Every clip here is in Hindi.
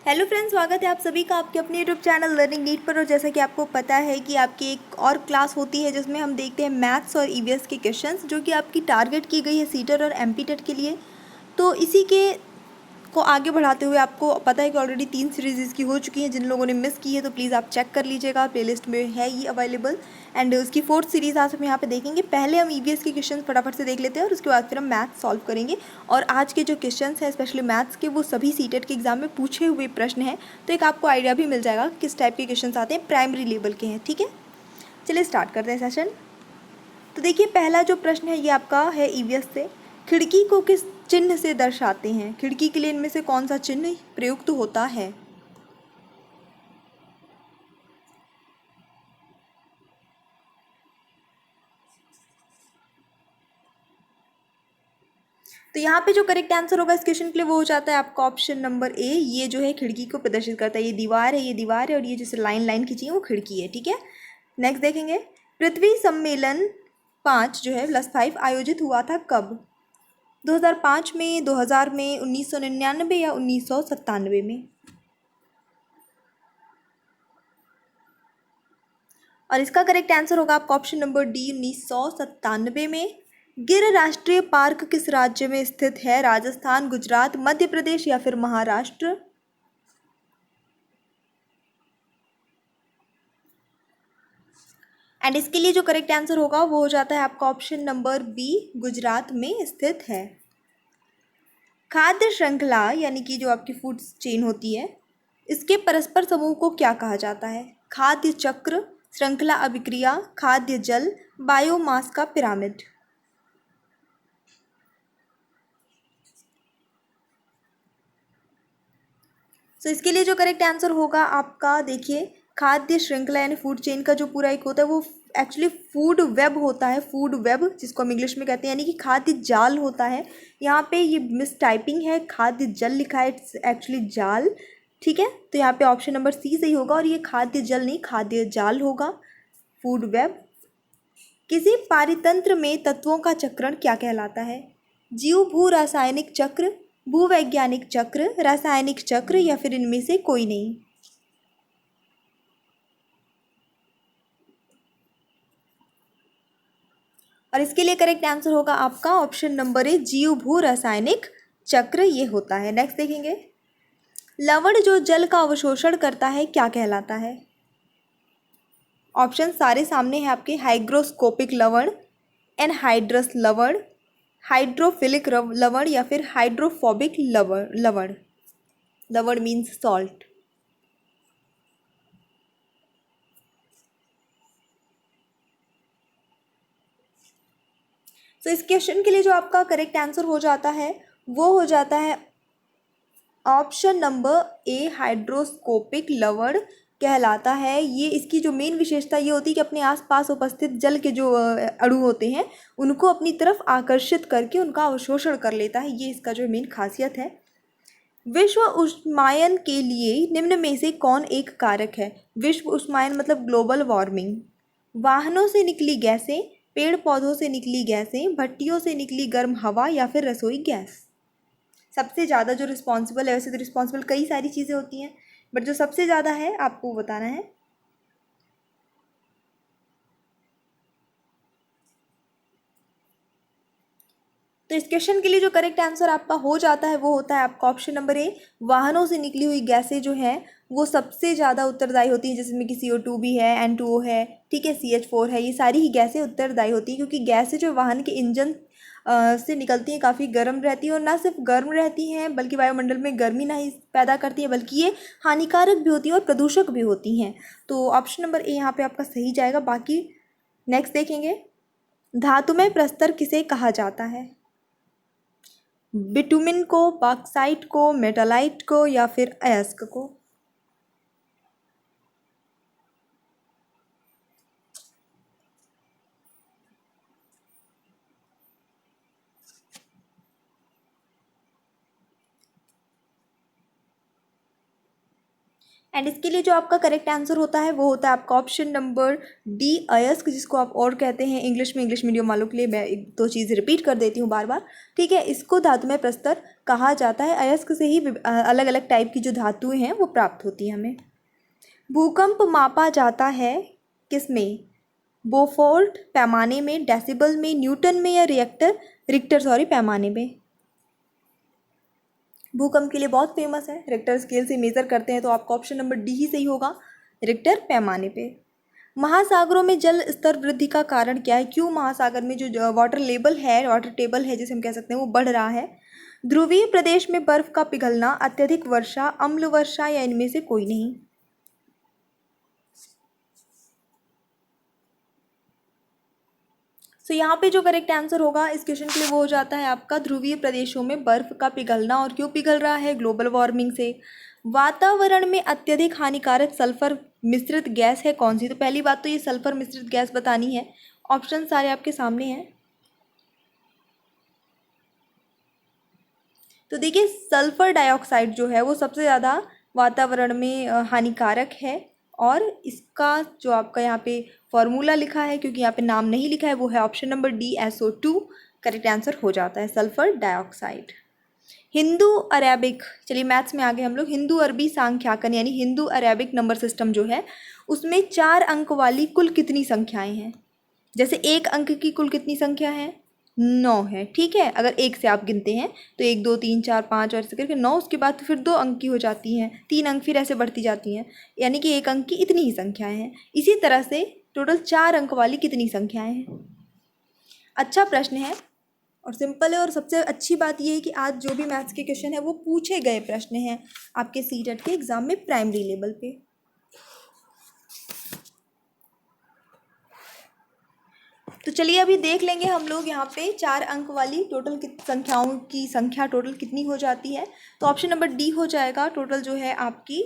हेलो फ्रेंड्स, स्वागत है आप सभी का आपके अपने यूट्यूब चैनल लर्निंग नीट पर। और जैसा कि आपको पता है कि आपकी एक और क्लास होती है जिसमें हम देखते हैं मैथ्स और ईवीएस के क्वेश्चंस, जो कि आपकी टारगेट की गई है सीटेट और एमपीटेट के लिए। तो इसी के को आगे बढ़ाते हुए आपको पता है कि ऑलरेडी 3 सीरीज़ इसकी हो चुकी हैं। जिन लोगों ने मिस की है तो प्लीज़ आप चेक कर लीजिएगा, प्लेलिस्ट में है ये अवेलेबल। एंड उसकी 4th सीरीज़ आज हम यहाँ पे देखेंगे। पहले हम ईवीएस के क्वेश्चन फटाफट से देख लेते हैं और उसके बाद फिर हम मैथ्स सॉल्व करेंगे। और आज के जो क्वेश्चन हैं स्पेशली मैथ्स के, वो सभी सीटेट के एग्जाम में पूछे हुए प्रश्न हैं, तो एक आपको आइडिया भी मिल जाएगा किस टाइप के क्वेश्चन आते हैं, प्राइमरी लेवल के हैं। ठीक है, चलिए स्टार्ट करते हैं सेशन। तो देखिए, पहला जो प्रश्न है ये आपका है ईवीएस से। खिड़की को किस चिन्ह से दर्शाते हैं? खिड़की के लिए इनमें से कौन सा चिन्ह प्रयुक्त होता है? तो यहाँ पे जो करेक्ट आंसर होगा इस क्वेश्चन के लिए वो हो जाता है आपका ऑप्शन नंबर ए। ये जो है खिड़की को प्रदर्शित करता है। ये दीवार है, ये दीवार है, और ये जैसे लाइन लाइन खींची है वो खिड़की है। ठीक है, नेक्स्ट देखेंगे। पृथ्वी सम्मेलन 5 जो है +5 आयोजित हुआ था कब? 2005 में, 2000 में, 1999 या 1997 में? और इसका करेक्ट आंसर होगा आपका ऑप्शन नंबर डी, 1997 में। गिर राष्ट्रीय पार्क किस राज्य में स्थित है? राजस्थान, गुजरात, मध्य प्रदेश या फिर महाराष्ट्र? एंड इसके लिए जो करेक्ट आंसर होगा वो हो जाता है आपका ऑप्शन नंबर बी, गुजरात में स्थित है। खाद्य श्रृंखला यानी कि जो आपकी फूड चेन होती है, इसके परस्पर समूह को क्या कहा जाता है? खाद्य चक्र, श्रृंखला अभिक्रिया, खाद्य जल, बायोमास का पिरामिड? सो इसके लिए जो करेक्ट आंसर होगा आपका, देखिए, खाद्य श्रृंखला यानी फूड चेन का जो पूरा एक होता है वो एक्चुअली फूड वेब होता है। फूड वेब जिसको हम इंग्लिश में कहते हैं, यानी कि खाद्य जाल होता है। यहाँ पे ये मिस टाइपिंग है, खाद्य जल लिखा है, इट्स एक्चुअली जाल। ठीक है, तो यहाँ पे ऑप्शन नंबर सी सही होगा, और ये खाद्य जल नहीं खाद्य जाल होगा, फूड वेब। किसी पारितंत्र में तत्वों का चक्रण क्या कहलाता है? जीव भू रासायनिक चक्र, भूवैज्ञानिक चक्र, रासायनिक चक्र या फिर इनमें से कोई नहीं? और इसके लिए करेक्ट आंसर होगा आपका ऑप्शन नंबर ए, जीव भू रासायनिक चक्र ये होता है। नेक्स्ट देखेंगे। लवण जो जल का अवशोषण करता है क्या कहलाता है? ऑप्शन सारे सामने हैं आपके। हाइग्रोस्कोपिक लवण, एनहाइड्रस लवण, हाइड्रोफिलिक लवण या फिर हाइड्रोफोबिक लवण। लवण मीन्स सॉल्ट। तो इस क्वेश्चन के लिए जो आपका करेक्ट आंसर हो जाता है वो हो जाता है ऑप्शन नंबर ए, हाइड्रोस्कोपिक लवण कहलाता है। ये इसकी जो मेन विशेषता ये होती है कि अपने आसपास उपस्थित जल के जो अणु होते हैं उनको अपनी तरफ आकर्षित करके उनका अवशोषण कर लेता है। ये इसका जो मेन खासियत है। विश्व उष्मायन के लिए निम्न में से कौन एक कारक है? विश्व उष्मायन मतलब ग्लोबल वार्मिंग। वाहनों से निकली गैसें, पेड़ पौधों से निकली गैसें, भट्टियों से निकली गर्म हवा या फिर रसोई गैस? सबसे ज़्यादा जो रिस्पॉन्सिबल है, वैसे तो रिस्पॉन्सिबल कई सारी चीज़ें होती हैं, बट जो सबसे ज़्यादा है आपको बताना है। तो इस क्वेश्चन के लिए जो करेक्ट आंसर आपका हो जाता है वो होता है आपका ऑप्शन नंबर ए। वाहनों से निकली हुई गैसें जो हैं वो सबसे ज़्यादा उत्तरदायी होती हैं, जिसमें कि CO2 भी है, N2O है, ठीक है, CH4 है। ये सारी ही गैसें उत्तरदायी होती हैं, क्योंकि गैसें जो वाहन के इंजन से निकलती हैं काफ़ी गर्म रहती हैं, और ना सिर्फ गर्म रहती हैं बल्कि वायुमंडल में गर्मी ना ही पैदा करती है, बल्कि ये हानिकारक भी होती हैं और प्रदूषक भी होती हैं। तो ऑप्शन नंबर ए यहाँ पे आपका सही जाएगा। बाकी नेक्स्ट देखेंगे। धातुमय प्रस्तर किसे कहा जाता है? बिटुमिन को, बॉक्साइट को, मेटालाइट को या फिर अयस्क को? एंड इसके लिए जो आपका करेक्ट आंसर होता है वो होता है आपका ऑप्शन नंबर डी, अयस्क, जिसको आप और कहते हैं इंग्लिश में। इंग्लिश मीडियम वालों के लिए मैं एक दो चीज़ रिपीट कर देती हूँ बार बार, ठीक है। इसको धातुमय प्रस्तर कहा जाता है। अयस्क से ही अलग अलग टाइप की जो धातुएं हैं वो प्राप्त होती हैं हमें। भूकंप मापा जाता है किसमें? बोफोर्ट पैमाने में, डेसिबल में, न्यूटन में, या रिक्टर पैमाने में। भूकंप के लिए बहुत फेमस है, रिक्टर स्केल से मेज़र करते हैं, तो आपका ऑप्शन नंबर डी ही सही होगा, रिक्टर पैमाने पे। महासागरों में जल स्तर वृद्धि का कारण क्या है? क्यों महासागर में जो वाटर लेवल है, वाटर टेबल है जिसे हम कह सकते हैं, वो बढ़ रहा है? ध्रुवीय प्रदेश में बर्फ का पिघलना, अत्यधिक वर्षा, अम्ल वर्षा, या इनमें से कोई नहीं? तो यहाँ पे जो करेक्ट आंसर होगा इस क्वेश्चन के लिए वो हो जाता है आपका ध्रुवीय प्रदेशों में बर्फ का पिघलना। और क्यों पिघल रहा है? ग्लोबल वार्मिंग से। वातावरण में अत्यधिक हानिकारक सल्फर मिश्रित गैस है कौन सी? तो पहली बात तो ये सल्फर मिश्रित गैस बतानी है। ऑप्शन सारे आपके सामने हैं। तो देखिए, सल्फर डाइऑक्साइड जो है वो सबसे ज़्यादा वातावरण में हानिकारक है। और इसका जो आपका यहाँ पे फॉर्मूला लिखा है, क्योंकि यहाँ पे नाम नहीं लिखा है, वो है option number D, SO2 correct answer हो जाता है, सल्फर डाइऑक्साइड। हिंदू अरेबिक, चलिए मैथ्स में आ गए हम लोग। हिंदू अरबी सांख्याकन यानी हिंदू अरेबिक नंबर सिस्टम जो है उसमें 4 अंक वाली कुल कितनी संख्याएं हैं? जैसे 1 अंक की कुल कितनी संख्या है? 9 है, ठीक है। अगर 1 से आप गिनते हैं तो 1 2 3 4 5 और ऐसे करके 9, उसके बाद तो फिर 2 अंक की हो जाती हैं, 3 अंक फिर ऐसे बढ़ती जाती हैं, यानी कि 1 अंक की इतनी ही संख्याएं हैं। इसी तरह से टोटल 4 अंक वाली कितनी संख्याएं हैं? अच्छा प्रश्न है और सिंपल है। और सबसे अच्छी बात यह है कि आज जो भी मैथ्स के क्वेश्चन है वो पूछे गए प्रश्न हैं आपके सीटेट के एग्जाम में प्राइमरी लेवल पे। तो चलिए अभी देख लेंगे हम लोग यहाँ पे 4 अंक वाली टोटल संख्याओं की संख्या टोटल कितनी हो जाती है। तो ऑप्शन नंबर डी हो जाएगा। टोटल जो है आपकी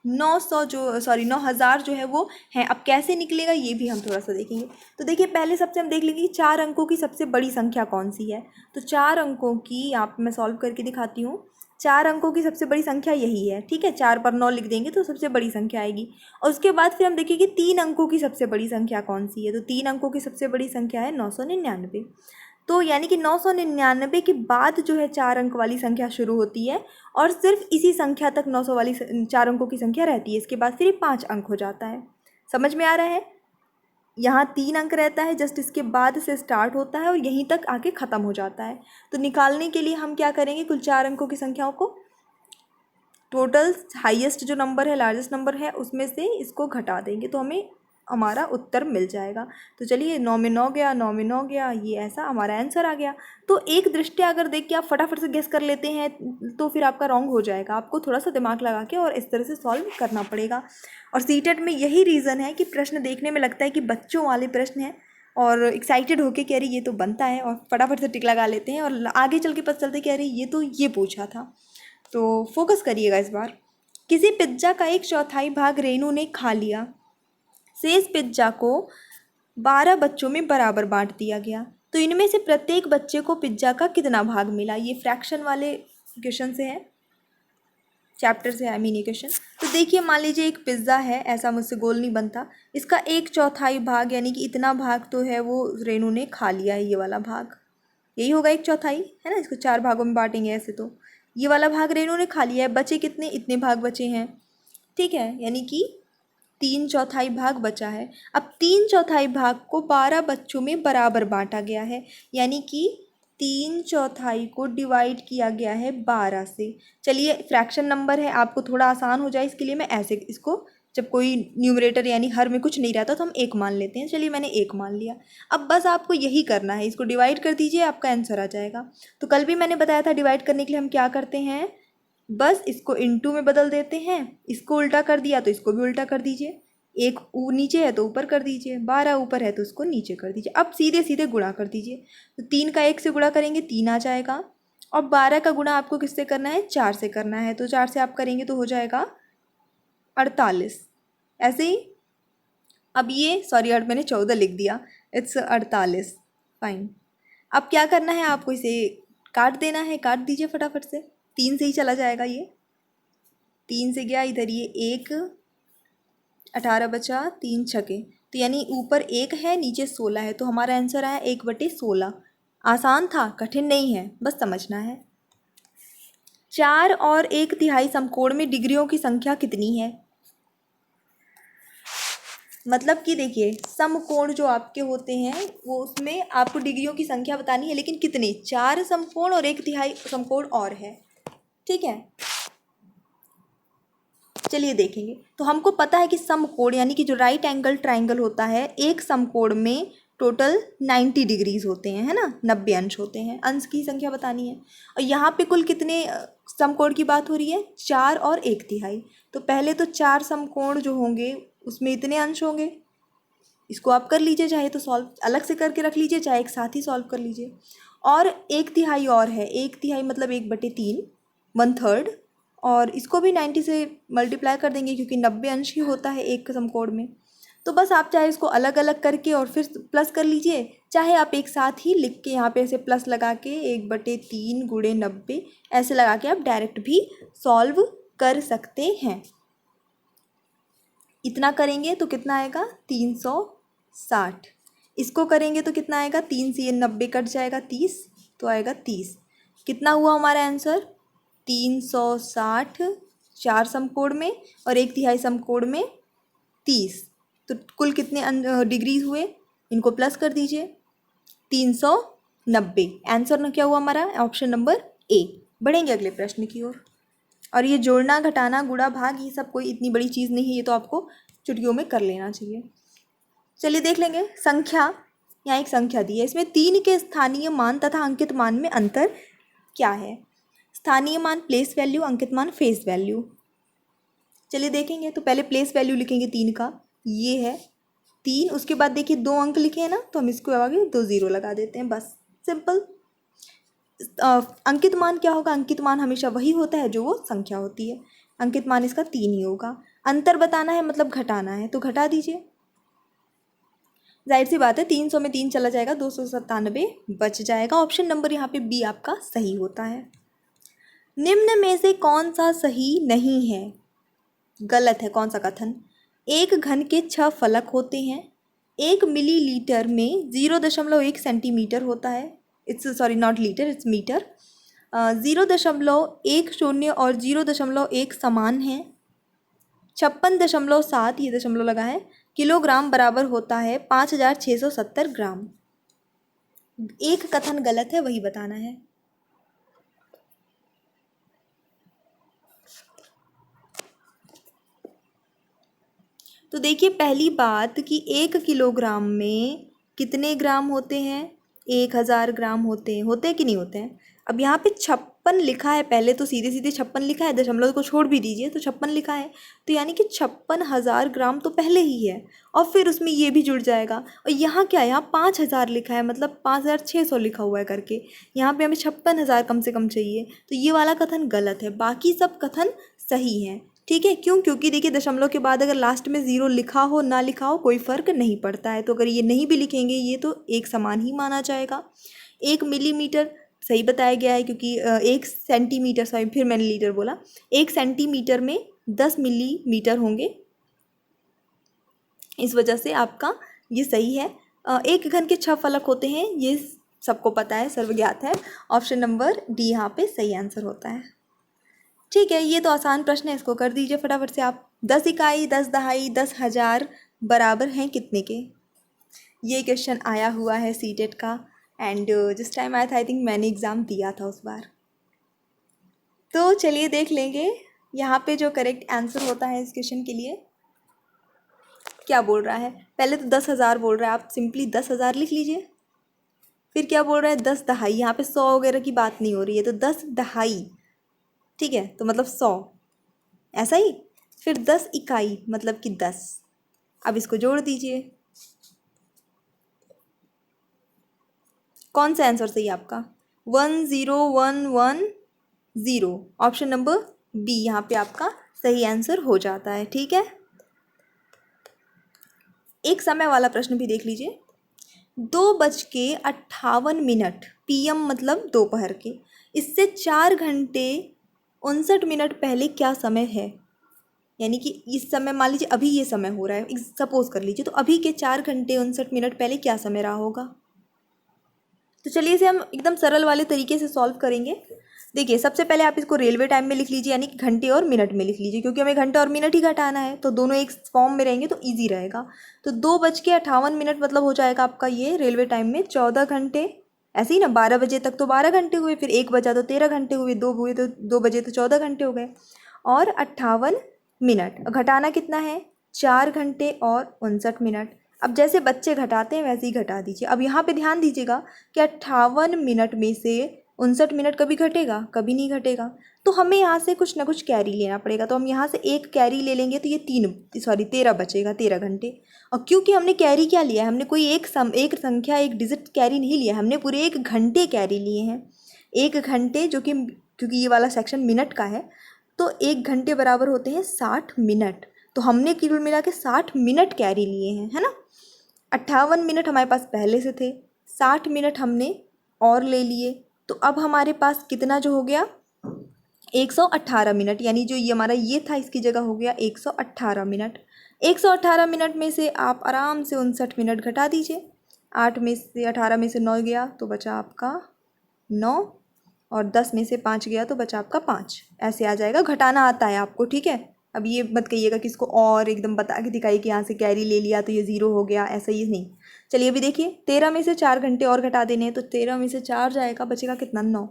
9,000 जो है वो है। अब कैसे निकलेगा ये भी हम थोड़ा सा देखेंगे। तो देखिए, पहले सबसे हम देख लेंगे कि 4 अंकों की सबसे बड़ी संख्या कौन सी है। तो 4 अंकों की यहाँ पे मैं सॉल्व करके दिखाती हूँ। 4 अंकों की सबसे बड़ी संख्या यही है, ठीक है। 4 पर 9 लिख देंगे तो सबसे बड़ी संख्या आएगी। और उसके बाद फिर हम देखेंगे 3 अंकों की सबसे बड़ी संख्या कौन सी है। तो 3 अंकों की सबसे बड़ी संख्या है 999। तो यानी कि 999 के बाद जो है 4 अंक वाली संख्या शुरू होती है और सिर्फ इसी संख्या तक 900 वाली 4 अंकों की संख्या रहती है। इसके बाद फिर ये 5 अंक हो जाता है। समझ में आ रहा है? यहाँ 3 अंक रहता है, जस्ट इसके बाद से स्टार्ट होता है और यहीं तक आके ख़त्म हो जाता है। तो निकालने के लिए हम क्या करेंगे, कुल 4 अंकों की संख्याओं को टोटल हाईएस्ट जो नंबर है, लार्जेस्ट नंबर है, उसमें से इसको घटा देंगे तो हमें हमारा उत्तर मिल जाएगा। तो चलिए 9 में 9 गया, 9 में 9 गया, ये ऐसा हमारा आंसर आ गया। तो एक दृष्टया अगर देख के आप फटाफट से गेस कर लेते हैं तो फिर आपका रॉन्ग हो जाएगा। आपको थोड़ा सा दिमाग लगा के और इस तरह से सॉल्व करना पड़ेगा। और सीटेट में यही रीज़न है कि प्रश्न देखने में लगता है कि बच्चों वाले प्रश्न हैं और एक्साइटेड होके कह रही ये तो बनता है और फटाफट से टिक लगा लेते हैं और आगे चल के पता चलते कह रही ये तो ये पूछा था। तो फोकस करिएगा इस बार। किसी पिज्ज़ा का 1/4 भाग रेनू ने खा लिया। शेष पिज्ज़ा को 12 बच्चों में बराबर बांट दिया गया। तो इनमें से प्रत्येक बच्चे को पिज्ज़ा का कितना भाग मिला? ये फ्रैक्शन वाले क्वेश्चन से है, चैप्टर से, आई मीन ये क्वेश्चन। तो देखिए, मान लीजिए एक पिज़्ज़ा है, ऐसा मुझसे गोल नहीं बनता। इसका 1/4 भाग यानी कि इतना भाग तो है वो रेनू ने खा लिया है, ये वाला भाग, यही होगा 1/4 है ना। इसको 4 भागों में बांटेंगे ऐसे, तो ये वाला भाग रेनू ने खा लिया है। बचे कितने? इतने भाग बचे हैं, ठीक है, यानी कि 3/4 भाग बचा है। अब 3/4 भाग को 12 बच्चों में बराबर बांटा गया है, यानी कि 3/4 को डिवाइड किया गया है 12 से। चलिए फ्रैक्शन नंबर है, आपको थोड़ा आसान हो जाए इसके लिए मैं ऐसे इसको, जब कोई न्यूमरेटर यानी हर में कुछ नहीं रहता तो हम 1 मान लेते हैं। चलिए मैंने 1 मान लिया। अब बस आपको यही करना है, इसको डिवाइड कर दीजिए, आपका आंसर आ जाएगा। तो कल भी मैंने बताया था डिवाइड करने के लिए हम क्या करते हैं, बस इसको इनटू में बदल देते हैं। इसको उल्टा कर दिया तो इसको भी उल्टा कर दीजिए। एक नीचे है तो ऊपर कर दीजिए, 12 ऊपर है तो उसको नीचे कर दीजिए। अब सीधे सीधे गुणा कर दीजिए। तो 3 का 1 से गुणा करेंगे 3 आ जाएगा। और 12 का गुणा आपको किससे करना है? 4 से करना है। तो 4 से आप करेंगे तो हो जाएगा 48, ऐसे ही। अब ये सॉरी मैंने 14 लिख दिया, इट्स 48, फाइन। अब क्या करना है आपको, इसे काट देना है, काट दीजिए फटाफट से, 3 से ही चला जाएगा ये। 3 से गया इधर, ये 1, 18 बचा, 3 छके, तो यानी ऊपर 1 है नीचे 16 है, तो हमारा आंसर आया 1/16। आसान था, कठिन नहीं है, बस समझना है। 4 और 1/3 समकोण में डिग्रियों की संख्या कितनी है? मतलब कि देखिए समकोण जो आपके होते हैं वो उसमें आपको डिग्रियों की संख्या बतानी है, लेकिन कितने? 4 समकोण और 1/3 समकोण और है, ठीक है। चलिए देखेंगे। तो हमको पता है कि समकोण यानी कि जो राइट एंगल ट्राइंगल होता है, एक समकोण में टोटल 90 डिग्रीज होते हैं, है ना, 90 अंश होते हैं। अंश की संख्या बतानी है, और यहाँ पे कुल कितने समकोण की बात हो रही है? 4 और 1/3। तो पहले तो 4 समकोण जो होंगे उसमें इतने अंश होंगे, इसको आप कर लीजिए, चाहे तो सॉल्व अलग से करके रख लीजिए, चाहे एक साथ ही सॉल्व कर लीजिए। और 1/3 और है, 1/3 मतलब 1/3, 1/3, और इसको भी 90 से मल्टीप्लाई कर देंगे क्योंकि 90 अंश ही होता है एक समकोण में। तो बस आप चाहे इसको अलग अलग करके और फिर प्लस कर लीजिए, चाहे आप एक साथ ही लिख के यहाँ पे ऐसे प्लस लगा के 1/3 × 90 ऐसे लगा के आप डायरेक्ट भी सॉल्व कर सकते हैं। इतना करेंगे तो कितना आएगा? 360। इसको करेंगे तो कितना आएगा? 3 से ये 90 कट जाएगा, 30, तो आएगा 30। कितना हुआ हमारा आंसर? 360 4 समकोण में और 1/3 समकोण में 30, तो कुल कितने डिग्रीज हुए? इनको प्लस कर दीजिए, 390। आंसर क्या हुआ हमारा? Option number A. बढ़ेंगे अगले प्रश्न की ओर। और ये जोड़ना, घटाना, गुणा, भाग, ये सब कोई इतनी बड़ी चीज़ नहीं है, ये तो आपको चुटकियों में कर लेना चाहिए। चलिए देख लेंगे। संख्या, यहाँ एक संख्या दी है, इसमें 3 के स्थानीय मान तथा अंकित मान में अंतर क्या है? स्थानीय मान प्लेस वैल्यू, अंकित मान फेस वैल्यू। चलिए देखेंगे। तो पहले प्लेस वैल्यू लिखेंगे 3 का, ये है 3, उसके बाद देखिए 2 अंक लिखे हैं ना, तो हम इसको आगे 2 0 लगा देते हैं, बस सिंपल। अंकित मान क्या होगा? अंकित मान हमेशा वही होता है जो वो संख्या होती है। अंकित मान इसका 3 ही होगा। अंतर बताना है मतलब घटाना है, तो घटा दीजिए, जाहिर सी बात है 300 में 3 चला जाएगा, 297 बच जाएगा। ऑप्शन नंबर यहाँ पे बी आपका सही होता है। निम्न में से कौन सा सही नहीं है? गलत है कौन सा कथन? एक घन के 6 फलक होते हैं, 1 मिलीलीटर में 0.1 सेंटीमीटर होता है, it's sorry not litre, it's metre. 0.10 और 0.1 समान है। 56.7, ये दशमलव लगा है, किलोग्राम बराबर होता है 5670 ग्राम। एक कथन गलत है, वही बताना है। तो देखिए पहली बात कि 1 किलोग्राम में कितने ग्राम होते हैं? 1000 ग्राम होते हैं कि नहीं होते हैं? अब यहाँ पे 56 लिखा है, पहले तो सीधे सीधे 56 लिखा है, दशमलव को छोड़ भी दीजिए, तो 56 लिखा है, तो यानी कि 56,000 ग्राम तो पहले ही है, और फिर उसमें ये भी जुड़ जाएगा। और यहाँ क्या है? यहाँ 5000 लिखा है, मतलब 5600 लिखा हुआ है करके, यहाँ पे हमें 56,000 कम से कम चाहिए, तो ये वाला कथन गलत है। बाकी सब कथन सही हैं, ठीक है। क्यों? क्योंकि देखिए दशमलव के बाद अगर लास्ट में 0 लिखा हो ना लिखा हो कोई फ़र्क नहीं पड़ता है, तो अगर ये नहीं भी लिखेंगे ये तो एक समान ही माना जाएगा। 1 मिलीमीटर सही बताया गया है, क्योंकि 1 सेंटीमीटर, सॉरी फिर मैंने लीटर बोला, 1 सेंटीमीटर में 10 मिलीमीटर होंगे, इस वजह से आपका ये सही है। 1 घन के 6 फलक होते हैं, ये सबको पता है, सर्वज्ञात है। ऑप्शन नंबर डी यहाँ पे सही आंसर होता है। ठीक है, ये तो आसान प्रश्न है, इसको कर दीजिए फटाफट से आप। 10 इकाई, 10 दहाई, 10,000 बराबर हैं कितने के? ये क्वेश्चन आया हुआ है सीटेट का, एंड जिस टाइम आया था आई थिंक मैंने एग्ज़ाम दिया था उस बार। तो चलिए देख लेंगे यहाँ पे जो करेक्ट आंसर होता है इस क्वेश्चन के लिए। क्या बोल रहा है? पहले तो 10,000 बोल रहा है, आप सिंपली 10,000 लिख लीजिए। फिर क्या बोल रहा है? 10 दहाई, यहाँ पे 100 वगैरह की बात नहीं हो रही है, तो 10 दहाई, ठीक है, तो मतलब 100, ऐसा ही। फिर 10 इकाई मतलब कि 10, अब इसको जोड़ दीजिए। कौन सा आंसर सही है आपका? 10110। ऑप्शन नंबर बी यहाँ पे आपका सही आंसर हो जाता है, ठीक है। एक समय वाला प्रश्न भी देख लीजिए। 2:58 PM मतलब दोपहर के, इससे 4 घंटे 59 मिनट पहले क्या समय है? यानी कि इस समय मान लीजिए अभी ये समय हो रहा है, सपोज कर लीजिए, तो अभी के 4 घंटे 59 मिनट पहले क्या समय रहा होगा। तो चलिए इसे हम एकदम सरल वाले तरीके से सॉल्व करेंगे। देखिए सबसे पहले आप इसको रेलवे टाइम में लिख लीजिए, यानी कि घंटे और मिनट में लिख लीजिए, क्योंकि हमें घंटे और मिनट ही घटाना है, तो दोनों एक फॉर्म में रहेंगे तो ईजी रहेगा। तो 2:58 मतलब हो जाएगा आपका ये रेलवे टाइम में 14 घंटे। ऐसे ही ना, 12 बजे तक तो 12 घंटे हुए, फिर 1 बजा तो 13 घंटे हुए, 2 हुए तो 2 बजे तो 14 घंटे हो गए, और 58 मिनट। घटाना कितना है, 4 घंटे और 59 मिनट। अब जैसे बच्चे घटाते हैं वैसे ही घटा दीजिए। अब यहाँ पे ध्यान दीजिएगा कि 58 मिनट में से 59 मिनट कभी घटेगा, कभी नहीं घटेगा, तो हमें यहाँ से कुछ ना कुछ कैरी लेना पड़ेगा। तो हम यहाँ से एक कैरी ले लेंगे तो ये 13 बचेगा, 13 घंटे। और क्योंकि हमने कैरी क्या लिया है, हमने कोई एक संख्या, एक डिजिट कैरी नहीं लिया, हमने पूरे 1 घंटे कैरी लिए हैं। 1 घंटे जो कि, क्योंकि ये वाला सेक्शन मिनट का है, तो 1 घंटे बराबर होते हैं 60 मिनट। तो हमने कुल मिला के 60 मिनट कैरी लिए हैं, है ना। 58 मिनट हमारे पास पहले से थे, 60 मिनट हमने और ले लिए, तो अब हमारे पास कितना जो हो गया, 118 मिनट। यानी जो ये हमारा ये था, इसकी जगह हो गया 118 मिनट। 118 मिनट में से आप आराम से 59 मिनट घटा दीजिए। 8 में से 18 में से 9 गया तो बचा आपका 9, और 10 में से 5 गया तो बचा आपका 5। ऐसे आ जाएगा, घटाना आता है आपको, ठीक है। अब ये मत कहिएगा कि इसको और एकदम बता के दिखाइए कि यहाँ से कैरी ले लिया तो ये 0 हो गया, ऐसा ही नहीं। चलिए अभी देखिए, 13 में से 4 घंटे और घटा देने हैं, तो 13 में से 4 जाएगा, बचेगा कितना, 9।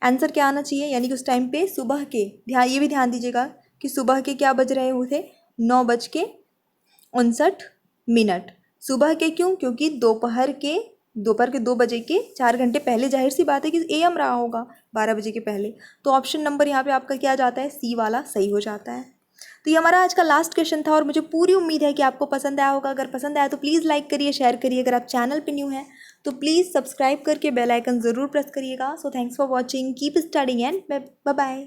आंसर क्या आना चाहिए, यानी कि उस टाइम पे सुबह के, ये भी ध्यान दीजिएगा कि सुबह के क्या बज रहे हुए थे, 9:59। सुबह के क्यों, क्योंकि दोपहर के 2 बजे के 4 घंटे पहले, जाहिर सी बात है कि AM रहा होगा 12 बजे के पहले। तो ऑप्शन नंबर यहाँ पे आपका क्या जाता है, सी वाला सही हो जाता है। तो ये हमारा आज का लास्ट क्वेश्चन था, और मुझे पूरी उम्मीद है कि आपको पसंद आया होगा। अगर पसंद आया तो प्लीज़ लाइक करिए, शेयर करिए। अगर आप चैनल पे न्यू हैं तो प्लीज़ सब्सक्राइब करके बेल आइकन ज़रूर प्रेस करिएगा। So thanks for watching, keep studying and bye bye.